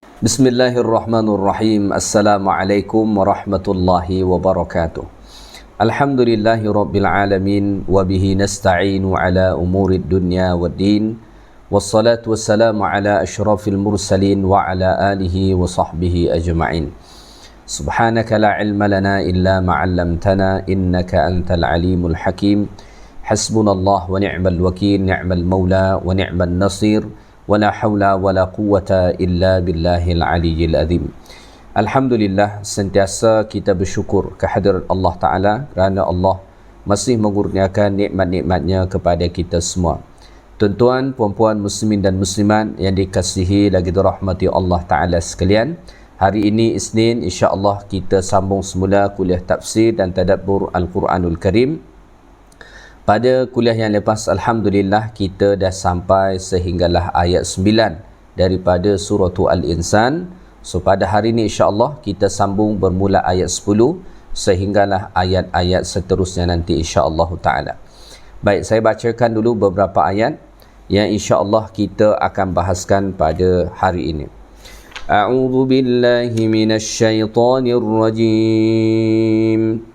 Bismillahirrahmanirrahim. Assalamualaikum warahmatullahi wabarakatuh. Alhamdulillahi rabbil alamin wa bihi nasta'inu ala umurid dunya waddin. Wassalatu wassalamu ala asyrafil mursalin wa ala alihi wa sahbihi ajma'in. Subhanaka la ilma lana illa ma 'allamtana innaka antal alimul hakim. Hasbunallah wa ni'mal wakil, ni'mal maula wa ni'mal nasir. Wala hawla wala quwwata illa billahil aliyyil azim. Alhamdulillah, sentiasa kita bersyukur kehadirat Allah Ta'ala kerana Allah masih mengurniakan nikmat-nikmatnya kepada kita semua. Tuan-tuan, puan-puan muslimin dan muslimat yang dikasihi lagi dirahmati Allah Ta'ala sekalian, hari ini Isnin, insya-Allah kita sambung semula kuliah tafsir dan tadabbur Al-Quranul Karim. Pada kuliah yang lepas, Alhamdulillah, kita dah sampai sehinggalah ayat 9 daripada surah Al-Insan. So, pada hari ini insya-Allah kita sambung bermula ayat 10 sehinggalah ayat-ayat seterusnya nanti insya-Allah ta'ala. Baik, saya bacakan dulu beberapa ayat yang insya-Allah kita akan bahaskan pada hari ini. A'udzu billahi minasyaitonir rajim.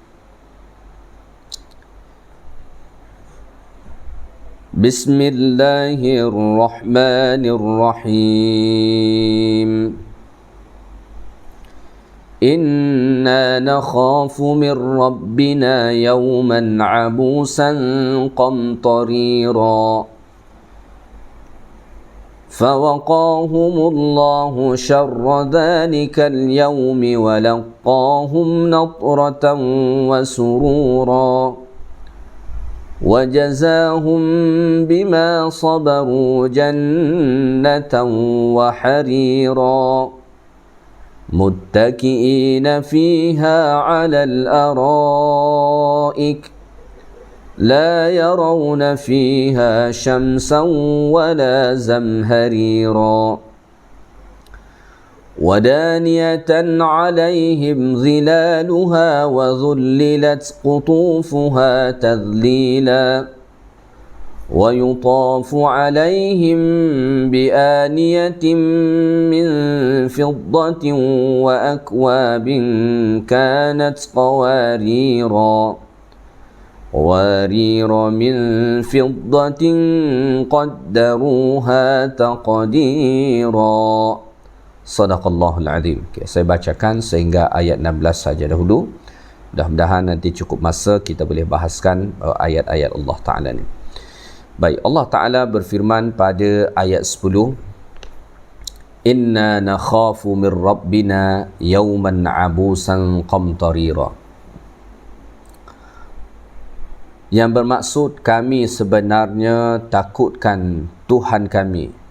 Bismillahirrahmanirrahim. Inna nakhafu min rabbina yawman 'abusan qamtarira. Fawaqahumullahu syarra dhalikal yawmi wa laqahum natratan wa surura. وجزاهم بما صبروا جنة وحريرا متكئين فيها على الأرائك لا يرون فيها شمسا ولا زمهريرا ودانية عليهم ظلالها وذللت قطوفها تذليلا ويطاف عليهم بآنية من فضة وأكواب كانت قوارير من فضة قدروها تقديرا. Sadaqallahul azim. Okay, saya bacakan sehingga ayat 16 saja dahulu. Mudah-mudahan nanti cukup masa kita boleh bahaskan ayat-ayat Allah Ta'ala ni. Baik, Allah Ta'ala berfirman pada ayat 10. Inna nakhafu min rabbina yawman abusan qamtarira. Yang bermaksud kami sebenarnya takutkan Tuhan kami.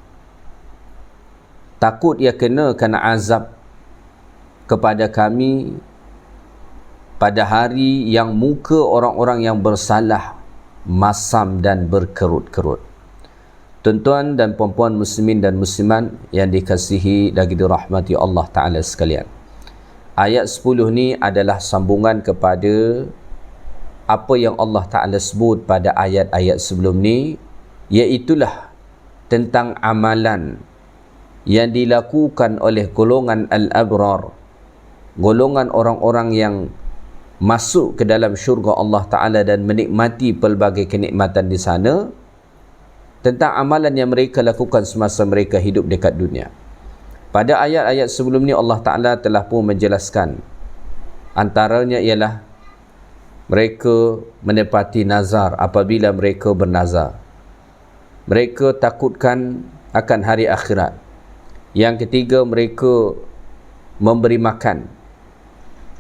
Takut ia kenakan azab kepada kami pada hari yang muka orang-orang yang bersalah masam dan berkerut-kerut. Tuan-tuan dan puan-puan muslimin dan muslimat yang dikasihi lagi dirahmati Allah Ta'ala sekalian. Ayat 10 ni adalah sambungan kepada apa yang Allah Ta'ala sebut pada ayat-ayat sebelum ni, iaitulah tentang amalan yang dilakukan oleh golongan al-abrar, golongan orang-orang yang masuk ke dalam syurga Allah Ta'ala dan menikmati pelbagai kenikmatan di sana, tentang amalan yang mereka lakukan semasa mereka hidup dekat dunia. Pada ayat-ayat sebelum ni Allah Ta'ala telah pun menjelaskan, antaranya ialah mereka menepati nazar apabila mereka bernazar. Mereka takutkan akan hari akhirat. Yang ketiga, mereka memberi makan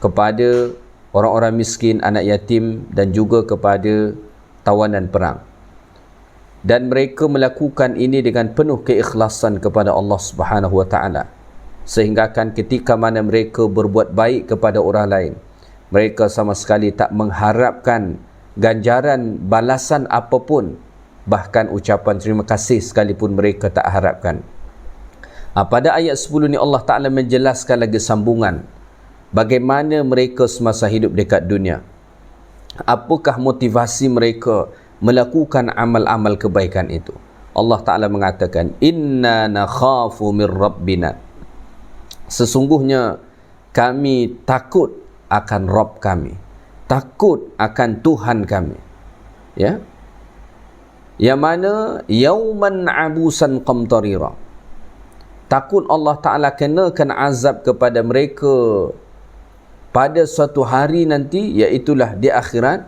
kepada orang-orang miskin, anak yatim dan juga kepada tawanan perang. Dan mereka melakukan ini dengan penuh keikhlasan kepada Allah Subhanahu wa Ta'ala. Sehingga kan ketika mana mereka berbuat baik kepada orang lain, mereka sama sekali tak mengharapkan ganjaran balasan apapun. Bahkan ucapan terima kasih sekalipun mereka tak harapkan. Pada ayat 10 ni Allah Ta'ala menjelaskan lagi sambungan bagaimana mereka semasa hidup dekat dunia. Apakah motivasi mereka melakukan amal-amal kebaikan itu? Allah Ta'ala mengatakan, Inna nakhafu min Rabbina. Sesungguhnya kami takut akan Rabb kami, takut akan Tuhan kami, ya, yang mana yauman abusan qamtarira, takut Allah Ta'ala kenakan azab kepada mereka pada suatu hari nanti, iaitulah di akhirat,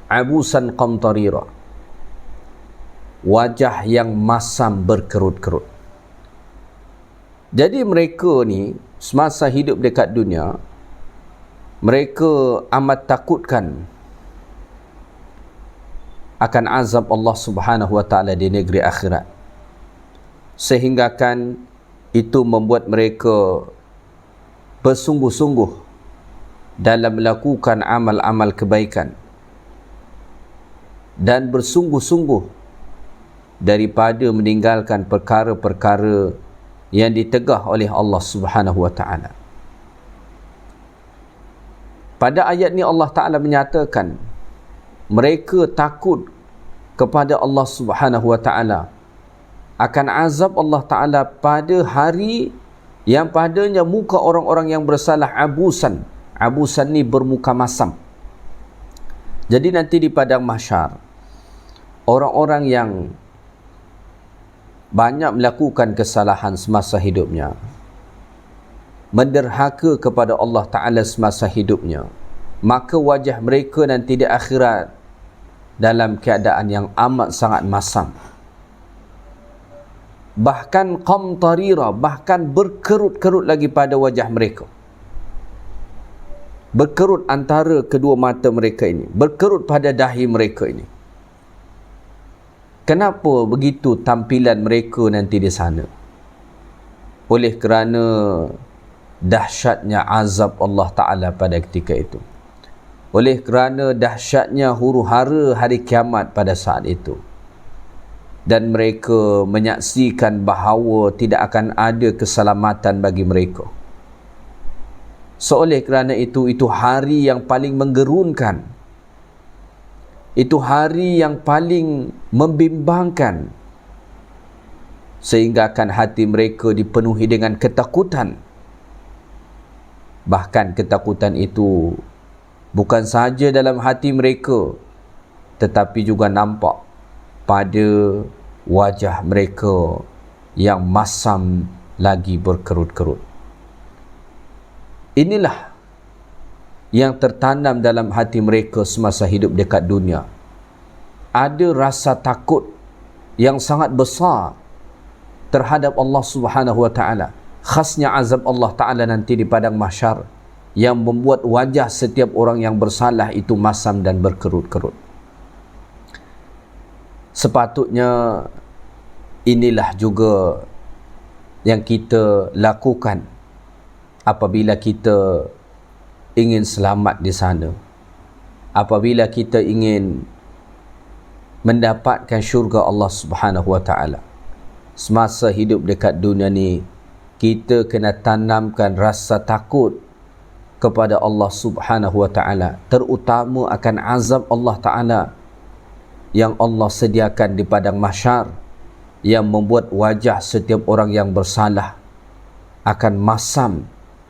abusan qamtarira, wajah yang masam berkerut-kerut. Jadi mereka ni semasa hidup dekat dunia, mereka amat takutkan akan azab Allah Subhanahu wa Ta'ala di negeri akhirat, sehinggakan itu membuat mereka bersungguh-sungguh dalam melakukan amal-amal kebaikan dan bersungguh-sungguh daripada meninggalkan perkara-perkara yang ditegah oleh Allah Subhanahu wa Ta'ala. Pada ayat ni Allah Ta'ala menyatakan mereka takut kepada Allah Subhanahu wa Ta'ala akan azab Allah Ta'ala pada hari yang padanya muka orang-orang yang bersalah abusan. Abusan ni bermuka masam. Jadi nanti di padang mahsyar, orang-orang yang banyak melakukan kesalahan semasa hidupnya, menderhaka kepada Allah Ta'ala semasa hidupnya, maka wajah mereka nanti di akhirat dalam keadaan yang amat sangat masam, bahkan qamtarira, bahkan berkerut-kerut lagi pada wajah mereka, berkerut antara kedua mata mereka ini, berkerut pada dahi mereka ini. Kenapa begitu tampilan mereka nanti di sana? Oleh kerana dahsyatnya azab Allah Ta'ala pada ketika itu, oleh kerana dahsyatnya huru-hara hari kiamat pada saat itu, dan mereka menyaksikan bahawa tidak akan ada keselamatan bagi mereka. Seoleh kerana itu hari yang paling menggerunkan, itu hari yang paling membimbangkan, sehingga akan hati mereka dipenuhi dengan ketakutan. Bahkan ketakutan itu bukan sahaja dalam hati mereka, tetapi juga nampak pada wajah mereka yang masam lagi berkerut-kerut. Inilah yang tertanam dalam hati mereka semasa hidup dekat dunia. Ada rasa takut yang sangat besar terhadap Allah Subhanahu wa Ta'ala, khasnya azab Allah Ta'ala nanti di padang mahsyar, yang membuat wajah setiap orang yang bersalah itu masam dan berkerut-kerut. Sepatutnya inilah juga yang kita lakukan apabila kita ingin selamat di sana, apabila kita ingin mendapatkan syurga Allah Subhanahu wa Ta'ala. Semasa hidup dekat dunia ni, kita kena tanamkan rasa takut kepada Allah Subhanahu wa Ta'ala, terutama akan azab Allah Ta'ala yang Allah sediakan di padang mahsyar, yang membuat wajah setiap orang yang bersalah akan masam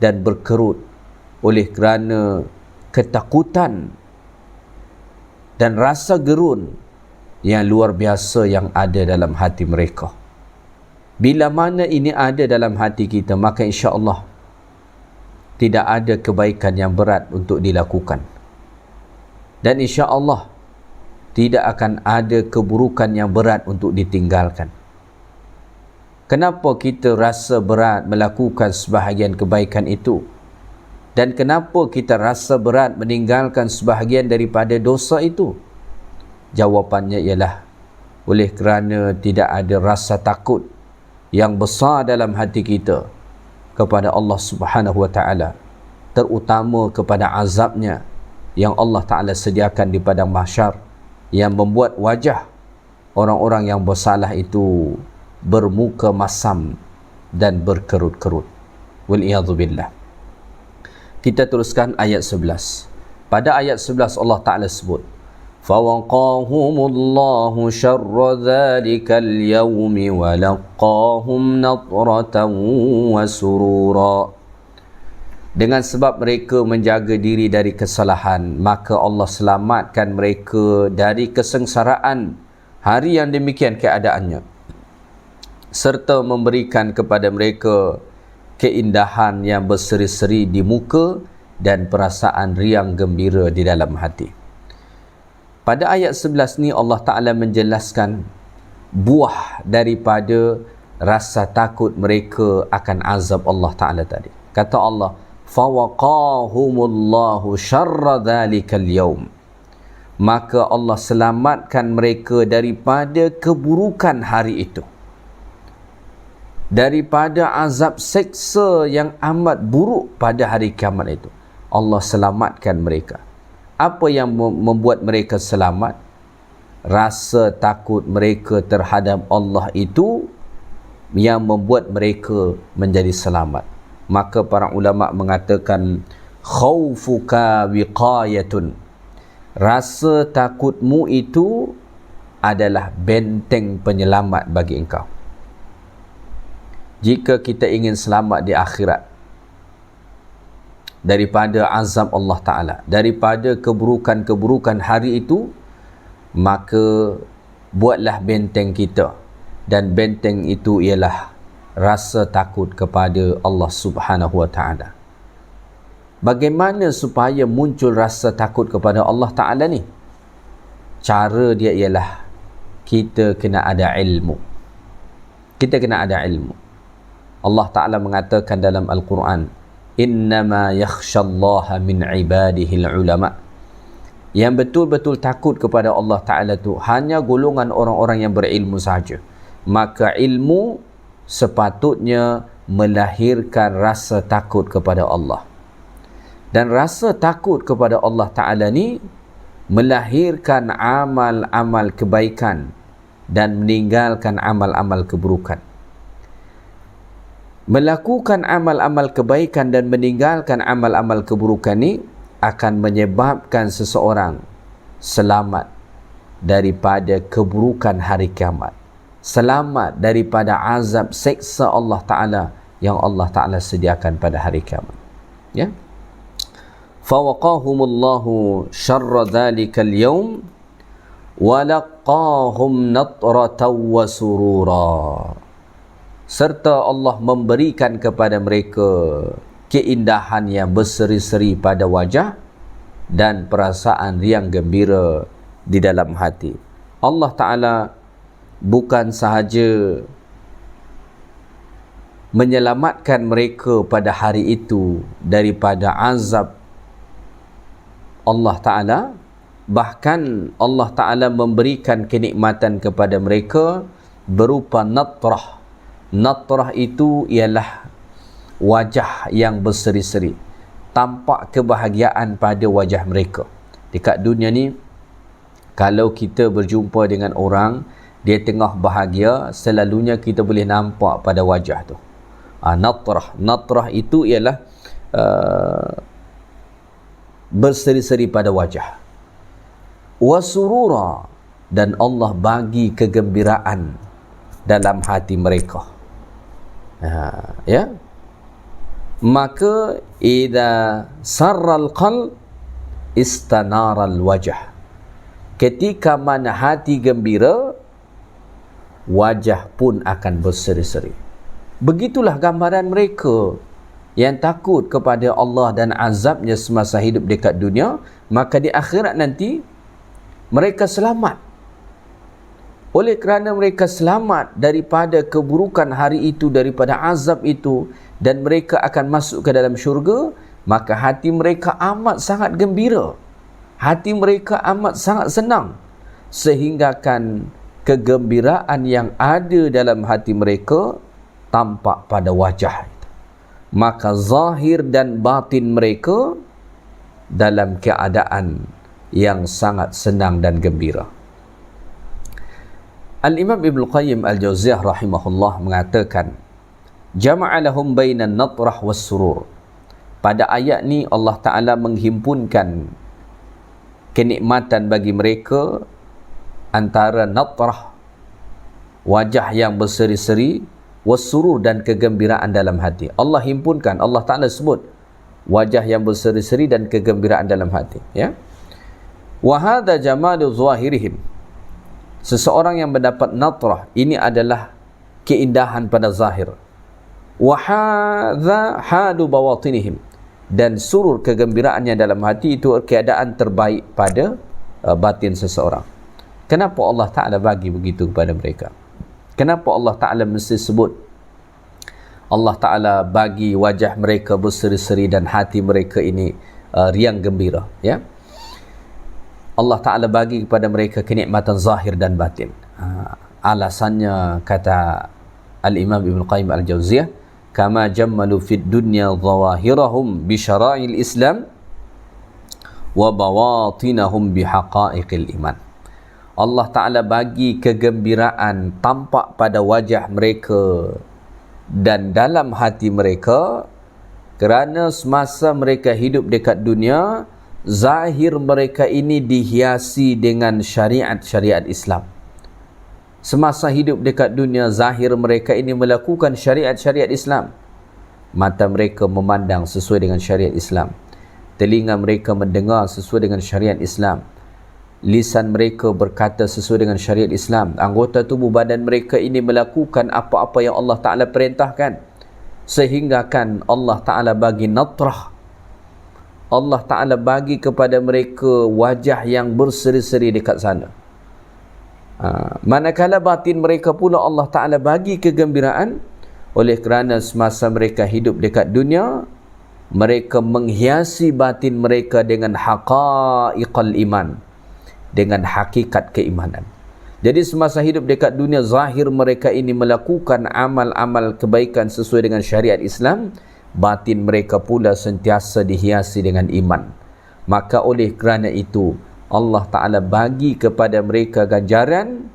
dan berkerut oleh kerana ketakutan dan rasa gerun yang luar biasa yang ada dalam hati mereka. Bila mana ini ada dalam hati kita, maka insya-Allah tidak ada kebaikan yang berat untuk dilakukan, dan insya-Allah tidak akan ada keburukan yang berat untuk ditinggalkan. Kenapa kita rasa berat melakukan sebahagian kebaikan itu? Dan kenapa kita rasa berat meninggalkan sebahagian daripada dosa itu? Jawapannya ialah oleh kerana tidak ada rasa takut yang besar dalam hati kita kepada Allah Subhanahu wa Ta'ala, terutama kepada azabnya yang Allah Ta'ala sediakan di padang mahsyar, yang membuat wajah orang-orang yang bersalah itu bermuka masam dan berkerut-kerut. Wal'iyadzubillah. Kita teruskan ayat 11. Pada ayat 11 Allah Ta'ala sebut, فَوَقَاهُمُ اللَّهُ شَرَّ ذَلِكَ الْيَوْمِ وَلَقَّاهُمْ نَضْرَةً وَسُرُورًا. Dengan sebab mereka menjaga diri dari kesalahan, maka Allah selamatkan mereka dari kesengsaraan hari yang demikian keadaannya, serta memberikan kepada mereka keindahan yang berseri-seri di muka dan perasaan riang gembira di dalam hati. Pada ayat 11 ni Allah Ta'ala menjelaskan buah daripada rasa takut mereka akan azab Allah Ta'ala tadi. Kata Allah, فَوَقَاهُمُ شَرَّ ذَلِكَ الْيَوْمِ. Maka Allah selamatkan mereka daripada keburukan hari itu, daripada azab seksa yang amat buruk pada hari kiamat itu. Allah selamatkan mereka. Apa yang membuat mereka selamat? Rasa takut mereka terhadap Allah itu yang membuat mereka menjadi selamat. Maka para ulama mengatakan, khaufuka wiqayatun. Rasa takutmu itu adalah benteng penyelamat bagi engkau. Jika kita ingin selamat di akhirat daripada azab Allah Ta'ala, daripada keburukan-keburukan hari itu, maka buatlah benteng kita, dan benteng itu ialah rasa takut kepada Allah Subhanahu Wa Ta'ala. Bagaimana supaya muncul rasa takut kepada Allah Ta'ala ni? Cara dia ialah kita kena ada ilmu. Kita kena ada ilmu. Allah Ta'ala mengatakan dalam Al-Quran, innama yakhshallaha min ibadihil ulama. Yang betul-betul takut kepada Allah Ta'ala tu hanya golongan orang-orang yang berilmu sahaja. Maka ilmu sepatutnya melahirkan rasa takut kepada Allah. Dan rasa takut kepada Allah Ta'ala ni melahirkan amal-amal kebaikan dan meninggalkan amal-amal keburukan. Melakukan amal-amal kebaikan dan meninggalkan amal-amal keburukan ni akan menyebabkan seseorang selamat daripada keburukan hari kiamat, selamat daripada azab seksa Allah Ta'ala yang Allah Ta'ala sediakan pada hari kiamat. Ya. Fawaqahumullahu syarra dhalikal yawm walaqahum natratan wa surura. Serta Allah memberikan kepada mereka keindahan yang berseri-seri pada wajah dan perasaan riang gembira di dalam hati. Allah Ta'ala bukan sahaja menyelamatkan mereka pada hari itu daripada azab Allah Ta'ala, bahkan Allah Ta'ala memberikan kenikmatan kepada mereka berupa natrah. Natrah itu ialah wajah yang berseri-seri, tampak kebahagiaan pada wajah mereka. Dekat dunia ni, kalau kita berjumpa dengan orang, dia tengah bahagia, selalunya kita boleh nampak pada wajah tu. Natrah. Natrah itu ialah berseri-seri pada wajah. Wasurura, dan Allah bagi kegembiraan dalam hati mereka. Ya. Maka idza sarral qalb istanaral wajah. Ketika mana hati gembira, wajah pun akan berseri-seri. Begitulah gambaran mereka yang takut kepada Allah dan azabnya semasa hidup dekat dunia, maka di akhirat nanti mereka selamat. Oleh kerana mereka selamat daripada keburukan hari itu, daripada azab itu, dan mereka akan masuk ke dalam syurga, maka hati mereka amat sangat gembira. Hati mereka amat sangat senang, sehinggakan kegembiraan yang ada dalam hati mereka tampak pada wajah. Maka zahir dan batin mereka dalam keadaan yang sangat senang dan gembira. Al-Imam Ibn Qayyim Al-Jauziyah rahimahullah mengatakan, jama'alahum bainan natrah was surur. Pada ayat ni Allah Ta'ala menghimpunkan kenikmatan bagi mereka antara natrah, wajah yang berseri-seri, wasurur, dan kegembiraan dalam hati. Allah himpunkan, Allah Ta'ala sebut wajah yang berseri-seri dan kegembiraan dalam hati, ya. Wa hadha jamalu zahirihim. Seseorang yang mendapat natrah, ini adalah keindahan pada zahir. Wa hadha hadu bawatinihim. Dan surur, kegembiraannya dalam hati, itu keadaan terbaik pada batin seseorang. Kenapa Allah Ta'ala bagi begitu kepada mereka? Kenapa Allah Ta'ala mesti sebut Allah Ta'ala bagi wajah mereka berseri-seri dan hati mereka ini riang gembira, ya? Allah Ta'ala bagi kepada mereka kenikmatan zahir dan batin. Alasannya, kata Al-Imam Ibn Qayyim Al-Jawziyah, kama jammalu fid dunya zawahirahum bi syara'il Islam wa bawatinahum bi haqa'iqil iman. Allah Ta'ala bagi kegembiraan tampak pada wajah mereka dan dalam hati mereka kerana semasa mereka hidup dekat dunia, zahir mereka ini dihiasi dengan syariat-syariat Islam. Semasa hidup dekat dunia, zahir mereka ini melakukan syariat-syariat Islam. Mata mereka memandang sesuai dengan syariat Islam. Telinga mereka mendengar sesuai dengan syariat Islam. Lisan mereka berkata sesuai dengan syariat Islam. Anggota tubuh badan mereka ini melakukan apa-apa yang Allah Ta'ala perintahkan. Sehingga kan Allah Ta'ala bagi natrah. Allah Ta'ala bagi kepada mereka wajah yang berseri-seri dekat sana. Manakala batin mereka pula Allah Ta'ala bagi kegembiraan, oleh kerana semasa mereka hidup dekat dunia, mereka menghiasi batin mereka dengan haqa'iqal iman, dengan hakikat keimanan. Jadi semasa hidup dekat dunia, zahir mereka ini melakukan amal-amal kebaikan sesuai dengan syariat Islam, batin mereka pula sentiasa dihiasi dengan iman. Maka oleh kerana itu Allah Ta'ala bagi kepada mereka ganjaran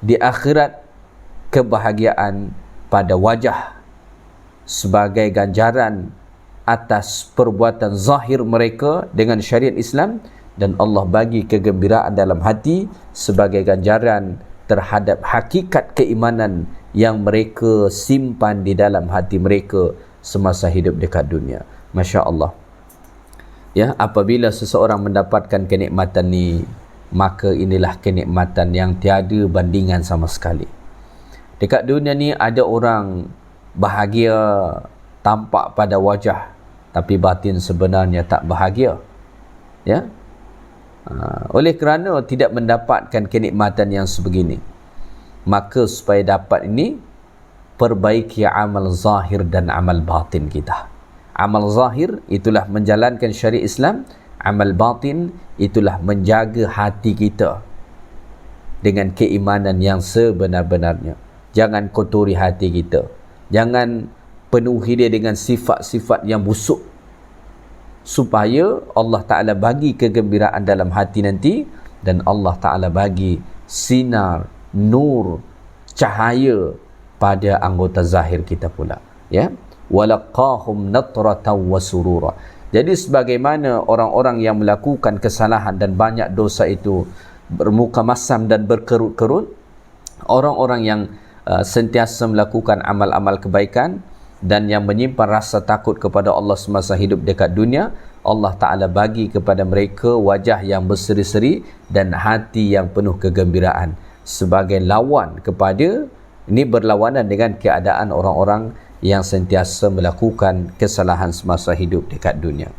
di akhirat, kebahagiaan pada wajah sebagai ganjaran atas perbuatan zahir mereka dengan syariat Islam, dan Allah bagi kegembiraan dalam hati sebagai ganjaran terhadap hakikat keimanan yang mereka simpan di dalam hati mereka semasa hidup dekat dunia. Masya Allah. Ya, apabila seseorang mendapatkan kenikmatan ni, maka inilah kenikmatan yang tiada bandingan sama sekali. Dekat dunia ni ada orang bahagia tampak pada wajah, tapi batin sebenarnya tak bahagia. Ya. Oleh kerana tidak mendapatkan kenikmatan yang sebegini, maka supaya dapat ini, perbaiki amal zahir dan amal batin kita. Amal zahir itulah menjalankan syariat Islam, amal batin itulah menjaga hati kita dengan keimanan yang sebenar-benarnya. Jangan kotori hati kita, jangan penuhi dia dengan sifat-sifat yang busuk, supaya Allah Ta'ala bagi kegembiraan dalam hati nanti, dan Allah Ta'ala bagi sinar, nur, cahaya pada anggota zahir kita pula, ya. Walaqahum natratan wa surura. Jadi sebagaimana orang-orang yang melakukan kesalahan dan banyak dosa itu bermuka masam dan berkerut-kerut, orang-orang yang sentiasa melakukan amal-amal kebaikan dan yang menyimpan rasa takut kepada Allah semasa hidup dekat dunia, Allah Ta'ala bagi kepada mereka wajah yang berseri-seri dan hati yang penuh kegembiraan sebagai lawan kepada, ini berlawanan dengan keadaan orang-orang yang sentiasa melakukan kesalahan semasa hidup dekat dunia.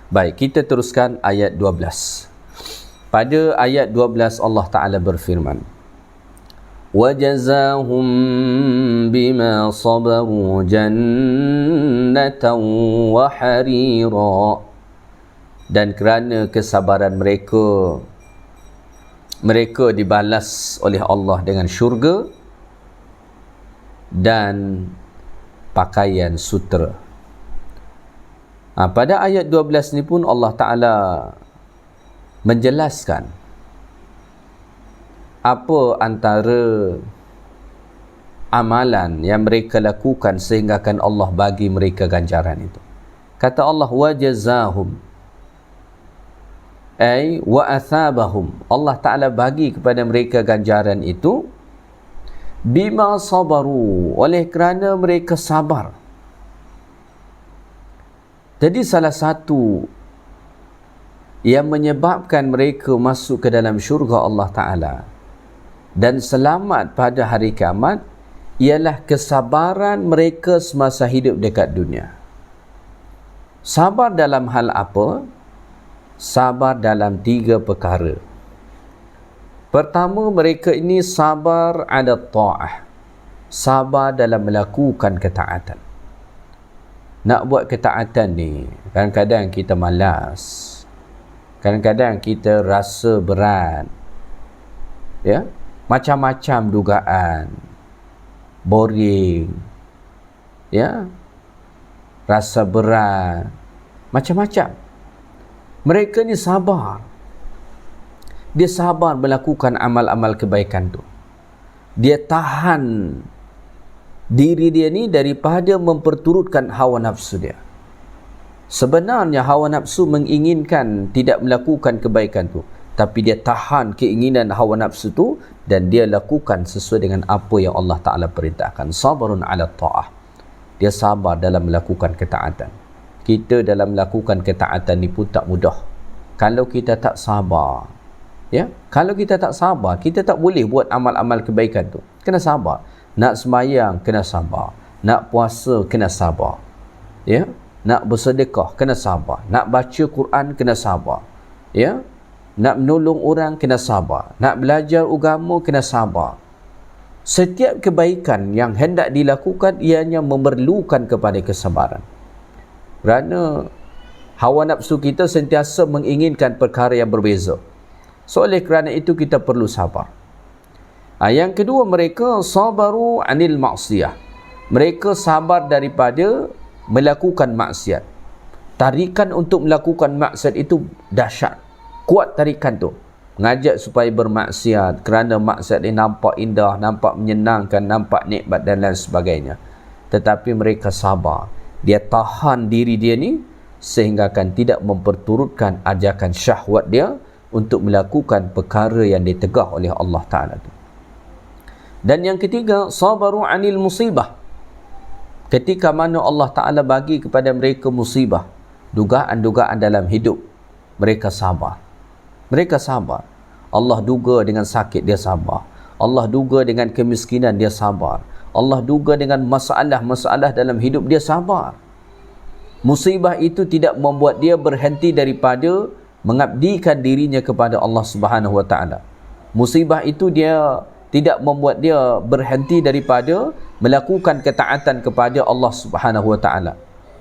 Baik, kita teruskan ayat 12. Pada ayat 12 Allah Ta'ala berfirman, وَجَزَاهُمْ بِمَا صَبَرُوا جَنَّةً وَحَرِيرًا. Dan kerana kesabaran mereka, mereka dibalas oleh Allah dengan syurga dan pakaian sutera. Pada ayat 12 ni pun Allah Ta'ala menjelaskan apa antara amalan yang mereka lakukan sehinggakan Allah bagi mereka ganjaran itu. Kata Allah, wajazahum, wa athabahum, Allah Ta'ala bagi kepada mereka ganjaran itu bima sabaru, oleh kerana mereka sabar. Jadi salah satu yang menyebabkan mereka masuk ke dalam syurga Allah Ta'ala dan selamat pada hari kiamat ialah kesabaran mereka semasa hidup dekat dunia. Sabar dalam hal apa? Sabar dalam 3 perkara. Pertama, mereka ini sabar ala ta'ah, sabar dalam melakukan ketaatan. Nak buat ketaatan ni, kadang-kadang kita malas, kadang-kadang kita rasa berat, ya, macam-macam dugaan, boring, ya, rasa berat, macam-macam. Mereka ni sabar. Dia sabar melakukan amal-amal kebaikan tu. Dia tahan diri dia ni daripada memperturutkan hawa nafsu dia. Sebenarnya hawa nafsu menginginkan tidak melakukan kebaikan tu, tapi dia tahan keinginan hawa nafsu tu dan dia lakukan sesuai dengan apa yang Allah Ta'ala perintahkan. Sabarun ala ta'ah. Dia sabar dalam melakukan ketaatan. Kita dalam melakukan ketaatan ni pun tak mudah. Kalau kita tak sabar, ya, kalau kita tak sabar, kita tak boleh buat amal-amal kebaikan tu. Kena sabar. Nak sembahyang kena sabar, nak puasa kena sabar, ya, nak bersedekah kena sabar, nak baca Quran kena sabar, ya, nak menolong orang kena sabar, nak belajar agama kena sabar. Setiap kebaikan yang hendak dilakukan ianya memerlukan kepada kesabaran. Kerana hawa nafsu kita sentiasa menginginkan perkara yang berbeza. So oleh kerana itu kita perlu sabar. Yang kedua, mereka sabaru anil maksiyah. Mereka sabar daripada melakukan maksiat. Tarikan untuk melakukan maksiat itu dahsyat. Kuat tarikan tu. Mengajak supaya bermaksiat kerana maksiat ini nampak indah, nampak menyenangkan, nampak nikmat dan lain sebagainya. Tetapi mereka sabar. Dia tahan diri dia ni sehingga akan tidak memperturutkan ajakan syahwat dia untuk melakukan perkara yang ditegah oleh Allah Ta'ala tu. Dan yang ketiga, sabaru anil musibah. Ketika mana Allah Ta'ala bagi kepada mereka musibah, dugaan-dugaan dalam hidup, mereka sabar. Mereka sabar. Allah duga dengan sakit, dia sabar. Allah duga dengan kemiskinan, dia sabar. Allah duga dengan masalah-masalah dalam hidup, dia sabar. Musibah itu tidak membuat dia berhenti daripada mengabdikan dirinya kepada Allah Subhanahu Wa Ta'ala. Musibah itu dia tidak membuat dia berhenti daripada melakukan ketaatan kepada Allah Subhanahu Wa Ta'ala.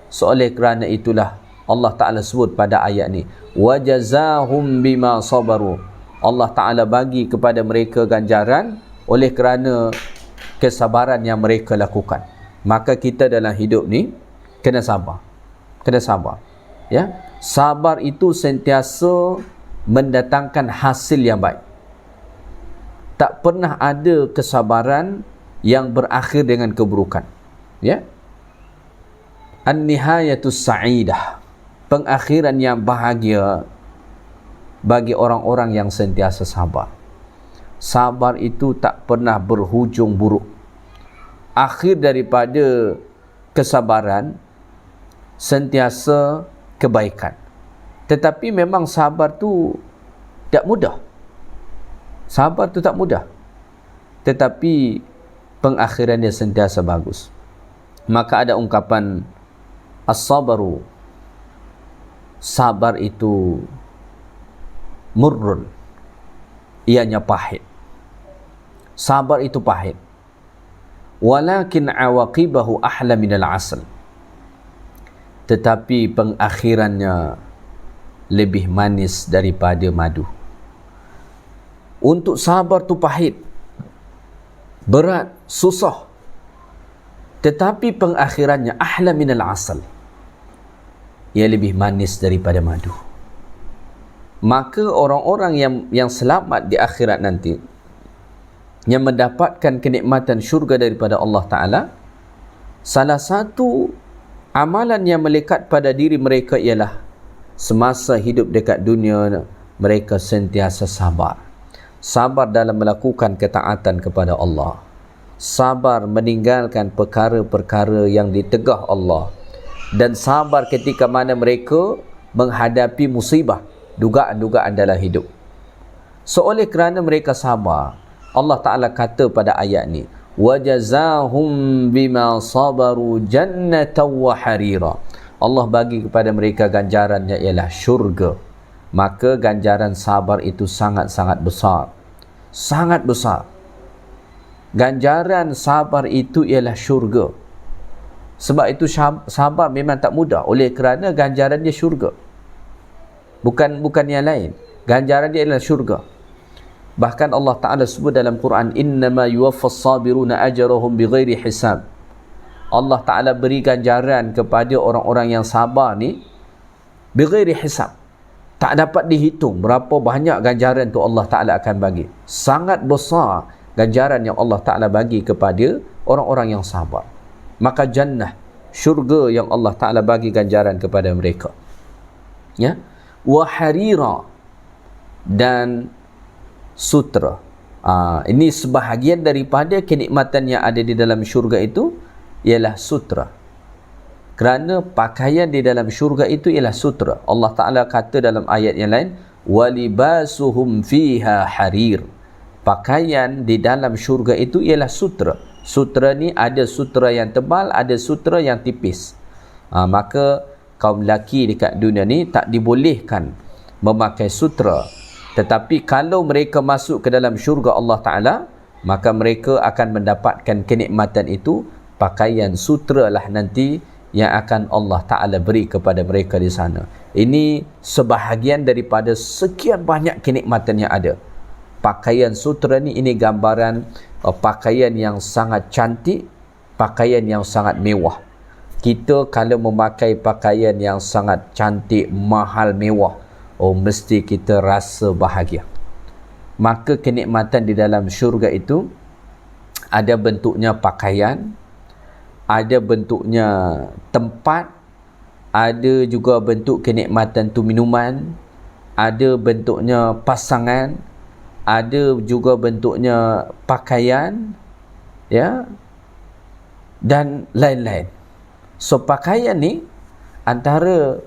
So oleh kerana itulah Allah Ta'ala sebut pada ayat ni, wajazahum bima sabaru. Allah Ta'ala bagi kepada mereka ganjaran oleh kerana kesabaran yang mereka lakukan. Maka kita dalam hidup ni kena sabar. Kena sabar. Ya, sabar itu sentiasa mendatangkan hasil yang baik. Tak pernah ada kesabaran yang berakhir dengan keburukan. Ya. An-nihayatus sa'idah. Pengakhiran yang bahagia bagi orang-orang yang sentiasa sabar. Sabar itu tak pernah berhujung buruk. Akhir daripada kesabaran sentiasa kebaikan. Tetapi memang sabar tu tak mudah. Sabar tu tak mudah. Tetapi pengakhirannya sentiasa bagus. Maka ada ungkapan as-sabaru. Sabar itu murrun. Ianya pahit. Sabar itu pahit. Walakin awaqibahu ahla minal asal. Tetapi pengakhirannya lebih manis daripada madu. Untuk sabar tu pahit, berat, susah. Tetapi pengakhirannya ahla minal asal. Ia lebih manis daripada madu. Maka orang-orang yang selamat di akhirat nanti, yang mendapatkan kenikmatan syurga daripada Allah Ta'ala, salah satu amalan yang melekat pada diri mereka ialah semasa hidup dekat dunia mereka sentiasa sabar. Sabar dalam melakukan ketaatan kepada Allah. Sabar meninggalkan perkara-perkara yang ditegah Allah. Dan sabar ketika mana mereka menghadapi musibah, dugaan-dugaan dalam hidup. So oleh kerana mereka sabar, Allah Ta'ala kata pada ayat ni, وَجَزَاهُمْ بِمَا صَبَرُوا جَنَّةً وَحَرِيرًا. Allah bagi kepada mereka ganjarannya ialah syurga. Maka ganjaran sabar itu sangat-sangat besar. Sangat besar. Ganjaran sabar itu ialah syurga. Sebab itu sabar memang tak mudah. Oleh kerana ganjaran dia syurga. Bukan yang lain. Ganjaran dia ialah syurga. Bahkan Allah Ta'ala sebut dalam Quran, innama yuwaffas sabiruna ajrahum bighairi hisab. Allah Ta'ala beri ganjaran kepada orang-orang yang sabar ni bighairi hisab. Tak dapat dihitung berapa banyak ganjaran tu Allah Ta'ala akan bagi. Sangat besar ganjaran yang Allah Ta'ala bagi kepada orang-orang yang sabar. Maka jannah, syurga yang Allah Ta'ala bagi ganjaran kepada mereka. Ya. Wa harira, dan sutra. Ini sebahagian daripada kenikmatan yang ada di dalam syurga itu ialah sutra. Kerana pakaian di dalam syurga itu ialah sutra. Allah Ta'ala kata dalam ayat yang lain, walibasuhum fiha harir. Pakaian di dalam syurga itu ialah sutra. Sutra ni ada sutra yang tebal, ada sutra yang tipis. Maka kaum lelaki dekat dunia ni tak dibolehkan memakai sutra. Tetapi kalau mereka masuk ke dalam syurga Allah Ta'ala, maka mereka akan mendapatkan kenikmatan itu. Pakaian sutra lah nanti yang akan Allah Ta'ala beri kepada mereka di sana. Ini sebahagian daripada sekian banyak kenikmatan yang ada. Pakaian sutra ni, ini gambaran pakaian yang sangat cantik, pakaian yang sangat mewah. Kita kalau memakai pakaian yang sangat cantik, mahal, mewah, mesti kita rasa bahagia. Maka kenikmatan di dalam syurga itu ada bentuknya pakaian, ada bentuknya tempat, ada juga bentuk kenikmatan tu minuman, ada bentuknya pasangan, ada juga bentuknya pakaian, ya, dan lain-lain. So pakaian ni antara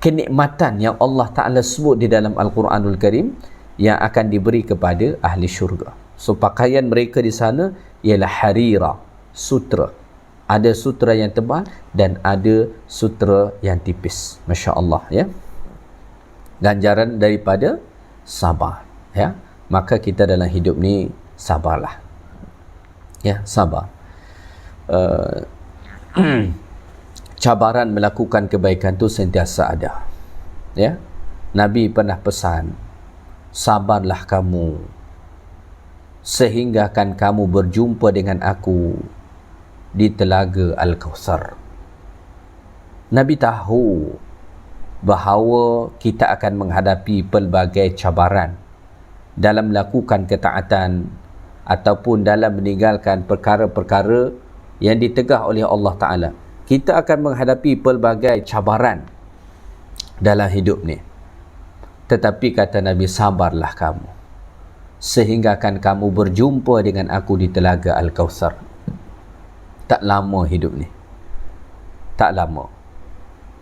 kenikmatan yang Allah Ta'ala sebut di dalam Al-Quranul Karim yang akan diberi kepada ahli syurga. So pakaian mereka di sana ialah harira, sutra. Ada sutra yang tebal dan ada sutra yang tipis. Masya Allah, ya. Ganjaran daripada sabar, ya. Maka kita dalam hidup ni sabarlah, ya, sabar. Cabaran melakukan kebaikan tu sentiasa ada, ya. Nabi pernah pesan, sabarlah kamu sehingga akan kamu berjumpa dengan aku di telaga Al-Kautsar. Nabi tahu bahawa kita akan menghadapi pelbagai cabaran dalam melakukan ketaatan ataupun dalam meninggalkan perkara-perkara yang ditegah oleh Allah Ta'ala. Kita akan menghadapi pelbagai cabaran dalam hidup ni. Tetapi kata Nabi, sabarlah kamu sehingga akan kamu berjumpa dengan aku di telaga Al-Kautsar. Tak lama hidup ni. Tak lama.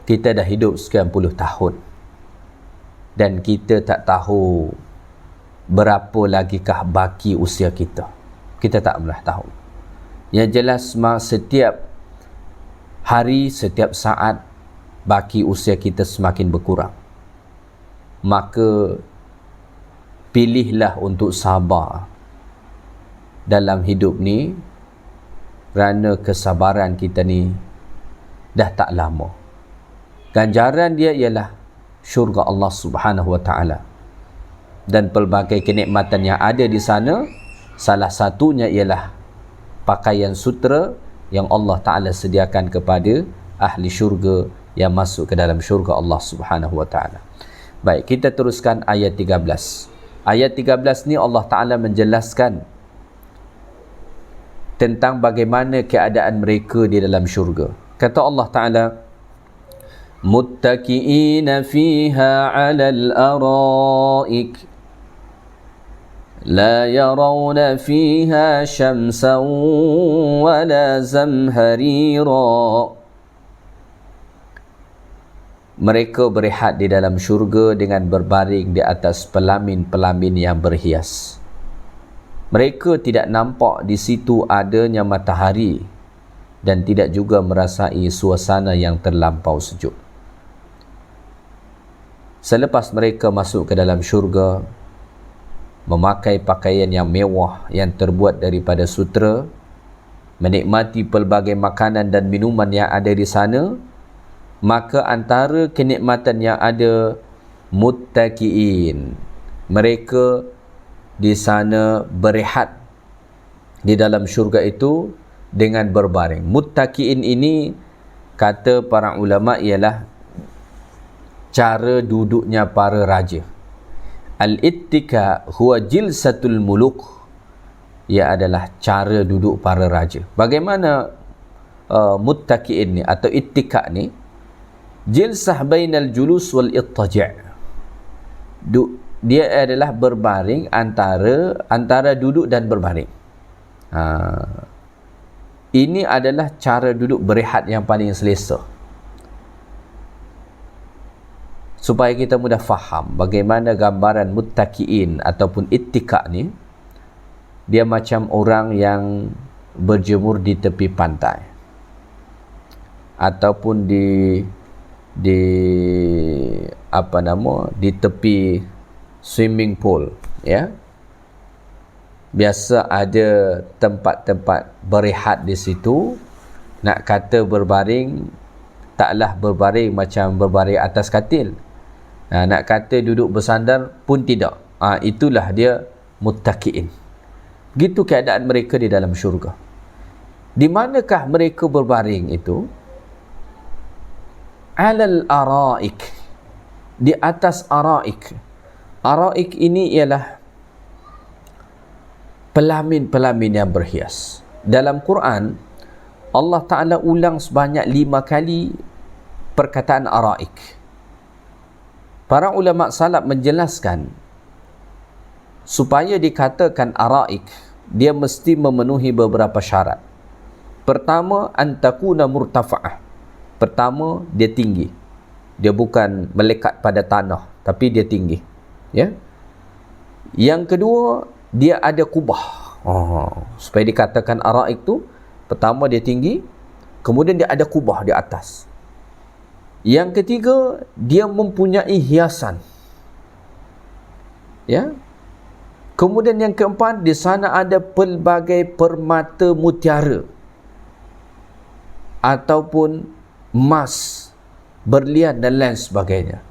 Kita dah hidup sekian puluh tahun. Dan kita tak tahu berapa lagikah baki usia kita. Kita tak pernah tahu. Yang jelas setiap hari, setiap saat, baki usia kita semakin berkurang. Maka pilihlah untuk sabar dalam hidup ni, kerana kesabaran kita ni dah tak lama. Ganjaran dia ialah syurga Allah Subhanahu Wa Ta'ala. Dan pelbagai kenikmatan yang ada di sana, salah satunya ialah pakaian sutra yang Allah Ta'ala sediakan kepada ahli syurga yang masuk ke dalam syurga Allah Subhanahu Wa Ta'ala. Baik, kita teruskan ayat 13. Ayat 13 ni Allah Ta'ala menjelaskan tentang bagaimana keadaan mereka di dalam syurga. Kata Allah Ta'ala, muttaki'ina fiha 'alal araik la yarawna fiha syamsan wala zamharira. Mereka berehat di dalam syurga dengan berbaring di atas pelamin-pelamin yang berhias. Mereka tidak nampak di situ adanya matahari dan tidak juga merasai suasana yang terlampau sejuk. Selepas mereka masuk ke dalam syurga, memakai pakaian yang mewah yang terbuat daripada sutera, menikmati pelbagai makanan dan minuman yang ada di sana, maka antara kenikmatan yang ada, muttaki'in, mereka di sana berehat di dalam syurga itu dengan berbaring. Muttaki'in ini kata para ulama ialah cara duduknya para raja. Al-ittika huwa jilsatul muluk, ia adalah cara duduk para raja. Bagaimana muttaki'in ni atau ittika ni? Jilsah bainal julus wal ittaja'. Dia adalah berbaring antara duduk dan berbaring. Ini adalah cara duduk berehat yang paling selesa. Supaya kita mudah faham bagaimana gambaran muttaki'in ataupun ittika ni, dia macam orang yang berjemur di tepi pantai ataupun di tepi swimming pool, ya. Biasa ada tempat-tempat berehat di situ. Nak kata berbaring, taklah berbaring macam berbaring atas katil. Nak kata duduk bersandar pun tidak. Itulah dia muttaki'in. Begitu keadaan mereka di dalam syurga. Di manakah mereka berbaring itu? Alal araik, di atas araik. Araik ini ialah pelamin-pelamin yang berhias. Dalam Quran, Allah Ta'ala ulang sebanyak 5 kali perkataan araik. Para ulama salaf menjelaskan supaya dikatakan araik, dia mesti memenuhi beberapa syarat. Pertama, antakuna murtafa'ah. Pertama, dia tinggi. Dia bukan melekat pada tanah, tapi dia tinggi. Ya. Yang kedua, dia ada kubah. Supaya dikatakan araik tu, pertama dia tinggi, kemudian dia ada kubah di atas. Yang ketiga, dia mempunyai hiasan. Ya. Kemudian yang keempat, di sana ada pelbagai permata mutiara ataupun emas, berlian dan lain sebagainya.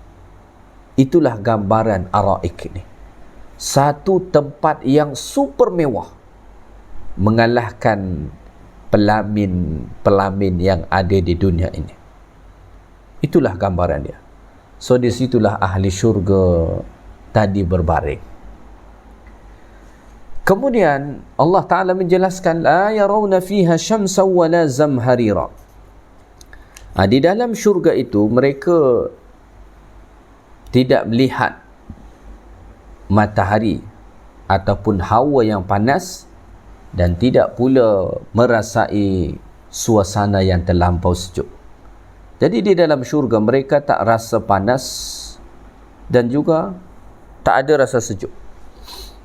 Itulah gambaran araik ini. Satu tempat yang super mewah, mengalahkan pelamin-pelamin yang ada di dunia ini. Itulah gambaran dia. So disitulah ahli syurga tadi berbaring. Kemudian Allah Ta'ala menjelaskan, la yarawna fiha syamsa wala zamharira. Di dalam syurga itu mereka tidak melihat matahari ataupun hawa yang panas dan tidak pula merasai suasana yang terlampau sejuk. Jadi di dalam syurga mereka tak rasa panas dan juga tak ada rasa sejuk.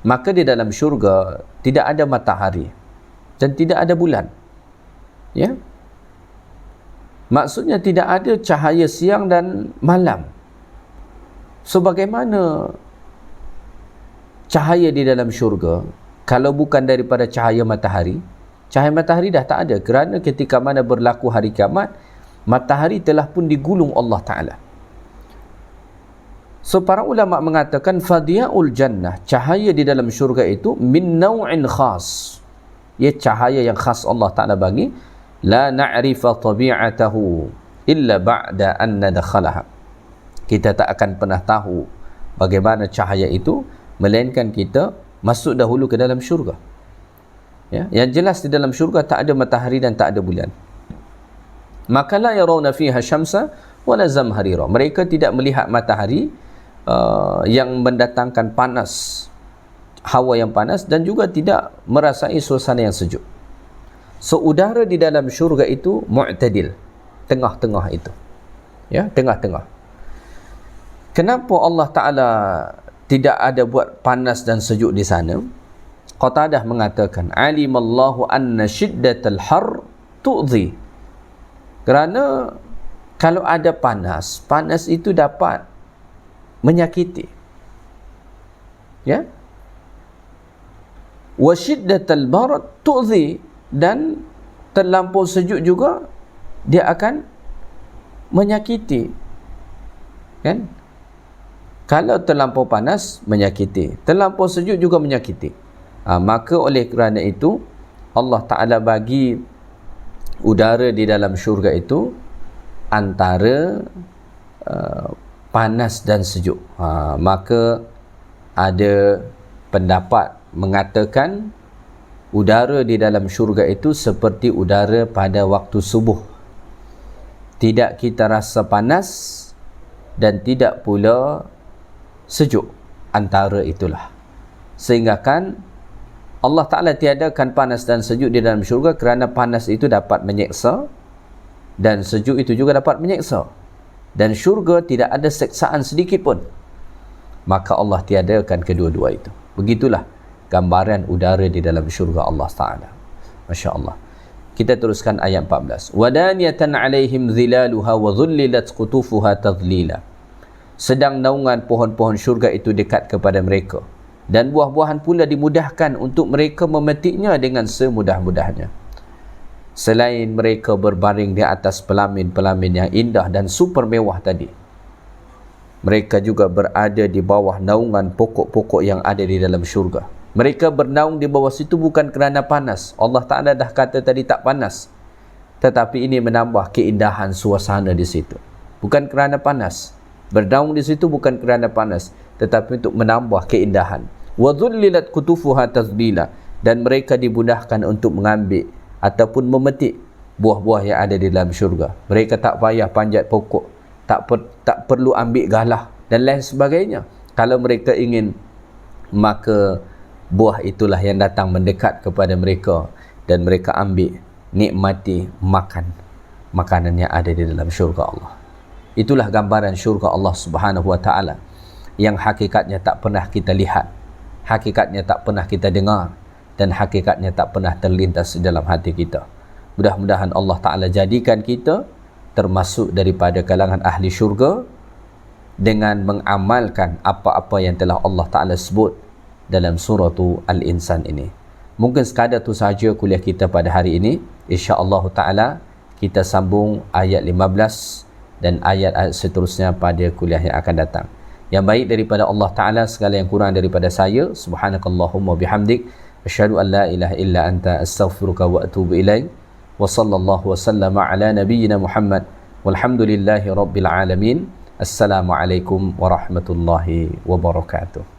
Maka di dalam syurga tidak ada matahari dan tidak ada bulan. Ya. Maksudnya tidak ada cahaya siang dan malam. Sebagaimana cahaya di dalam syurga, kalau bukan daripada cahaya matahari dah tak ada, kerana ketika mana berlaku hari kiamat, matahari telah pun digulung Allah Ta'ala. So para ulama mengatakan fadiyaul jannah, cahaya di dalam syurga itu min naw'in khas, ia cahaya yang khas Allah Ta'ala bagi, la na'rifa tabi'atahu illa ba'da an nadakhalaha. Kita tak akan pernah tahu bagaimana cahaya itu melainkan kita masuk dahulu ke dalam syurga. Ya, yang jelas di dalam syurga tak ada matahari dan tak ada bulan. Maka la yarawna fiha syamsa wala zamharira. Mereka tidak melihat matahari yang mendatangkan panas, hawa yang panas, dan juga tidak merasai suasana yang sejuk. So udara di dalam syurga itu mu'tadil, tengah-tengah itu, ya, tengah-tengah. Kenapa Allah Ta'ala tidak ada buat panas dan sejuk di sana? Qatadah mengatakan, alimallahu anna shiddatal har tu'zi. Kerana kalau ada panas, panas itu dapat menyakiti, ya. Wa shiddatal barad tu'zi, dan terlampau sejuk juga dia akan menyakiti, kan? Kalau terlampau panas menyakiti, terlampau sejuk juga menyakiti. Maka oleh kerana itu Allah Ta'ala bagi udara di dalam syurga itu antara panas dan sejuk. Maka ada pendapat mengatakan udara di dalam syurga itu seperti udara pada waktu subuh. Tidak kita rasa panas dan tidak pula sejuk, antara itulah. Sehingga kan Allah Ta'ala tiadakan panas dan sejuk di dalam syurga kerana panas itu dapat menyeksa dan sejuk itu juga dapat menyeksa. Dan syurga tidak ada seksaan sedikit pun. Maka Allah tiadakan kedua-dua itu. Begitulah gambaran udara di dalam syurga Allah Ta'ala. Masya Allah. Kita teruskan ayat 14. Wadaniyatan alaihim zilaluha wa dhullilat qutufuha tadlila. Sedang naungan pohon-pohon syurga itu dekat kepada mereka, dan buah-buahan pula dimudahkan untuk mereka memetiknya dengan semudah-mudahnya. Selain mereka berbaring di atas pelamin-pelamin yang indah dan super mewah tadi, mereka juga berada di bawah naungan pokok-pokok yang ada di dalam syurga. Mereka bernaung di bawah situ bukan kerana panas. Allah Ta'ala dah kata tadi tak panas, tetapi ini menambah keindahan suasana di situ. Bukan kerana panas. Bernaung di situ bukan kerana panas, tetapi untuk menambah keindahan. Wa dhullilat qutufuha tadlila, dan mereka dimudahkan untuk mengambil ataupun memetik buah-buah yang ada di dalam syurga. Mereka tak payah panjat pokok, tak perlu ambil galah dan lain sebagainya. Kalau mereka ingin, maka buah itulah yang datang mendekat kepada mereka, dan mereka ambil, nikmati, makan makanan yang ada di dalam syurga Allah. Itulah gambaran syurga Allah Subhanahu wa Ta'ala, yang hakikatnya tak pernah kita lihat, hakikatnya tak pernah kita dengar, dan hakikatnya tak pernah terlintas di dalam hati kita. Mudah-mudahan Allah Ta'ala jadikan kita termasuk daripada kalangan ahli syurga dengan mengamalkan apa-apa yang telah Allah Ta'ala sebut dalam surah Al-Insan ini. Mungkin sekadar itu sahaja kuliah kita pada hari ini. InsyaAllah Ta'ala kita sambung ayat 15 dan ayat-ayat seterusnya pada kuliah yang akan datang. Yang baik daripada Allah Ta'ala, segala yang kurang daripada saya. Subhanakallahumma bihamdik, asyhadu an la ilaha illa anta, astaghfiruka wa atubu ilaik. Wa sallallahu wa sallama ala nabiyyina Muhammad, walhamdulillahi rabbil alamin. Assalamualaikum warahmatullahi wabarakatuh.